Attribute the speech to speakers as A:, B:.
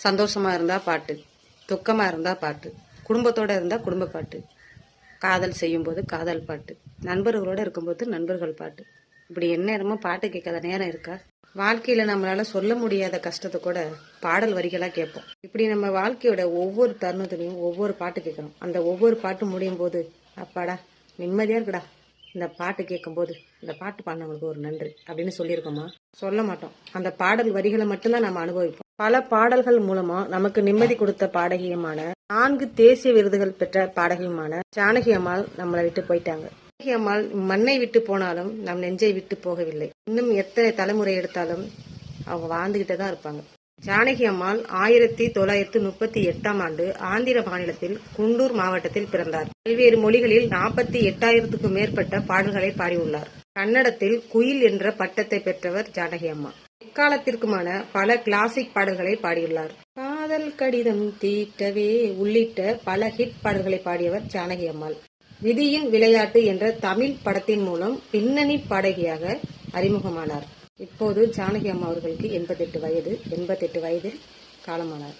A: சந்தோஷமா இருந்தா பாட்டு, துக்கமா இருந்தா பாட்டு, குடும்பத்தோட இருந்தா குடும்ப பாட்டு, காதல் செய்யும்போது காதல் பாட்டு, நண்பர்களோட இருக்கும்போது நண்பர்கள் பாட்டு. இப்படி எந்நேரமும் பாட்டு கேட்காத நேரம் இருக்கா? வாழ்க்கையில நம்மளால சொல்ல முடியாத கஷ்டத்தை கூட பாடல் வரிகளா கேட்போம். இப்படி நம்ம வாழ்க்கையோட ஒவ்வொரு தருணத்திலையும் ஒவ்வொரு பாட்டு கேட்கணும். அந்த ஒவ்வொரு பாட்டு முடியும் போது அப்பாடா நிம்மதியா இருக்குடா, இந்த பாட்டு கேட்கும் போது இந்த பாட்டு பாடினவங்களுக்கு ஒரு நன்றி அப்படின்னு சொல்லியிருக்கோமா? சொல்ல மாட்டோம். அந்த பாடல் வரிகளை மட்டும்தான் நம்ம அனுபவிப்போம். பல பாடல்கள் மூலமா நமக்கு நிம்மதி கொடுத்த பாடகியமான 4 தேசிய விருதுகள் பெற்ற பாடகியுமான ஜானகி அம்மாள் நம்மளை விட்டு போயிட்டாங்க. ஜானகி அம்மாள் மண்ணை விட்டு போனாலும் நம் நெஞ்சை விட்டு போகவில்லை. இன்னும் எத்தனை தலைமுறை எடுத்தாலும் அவங்க வாழ்ந்துகிட்டே தான் இருப்பாங்க. ஜானகி அம்மாள் 1938ஆம் ஆண்டு ஆந்திர மாநிலத்தில் குண்டூர் மாவட்டத்தில் பிறந்தார். பல்வேறு மொழிகளில் 48,000க்கும் மேற்பட்ட பாடல்களை பாடியுள்ளார். கன்னடத்தில் குயில் என்ற பட்டத்தை பெற்றவர் ஜானகி அம்மா. எக்காலத்திற்குமான பல கிளாசிக் பாடல்களை பாடியுள்ளார். காதல் கடிதம் தீட்டவே உள்ளிட்ட பல ஹிட் பாடல்களை பாடியவர் ஜானகி அம்மாள். விதியின் விளையாட்டு என்ற தமிழ் படத்தின் மூலம் பின்னணி பாடகியாக அறிமுகமானார். இப்போது ஜானகி அம்மா அவர்களுக்கு 88 வயதில் காலமானார்.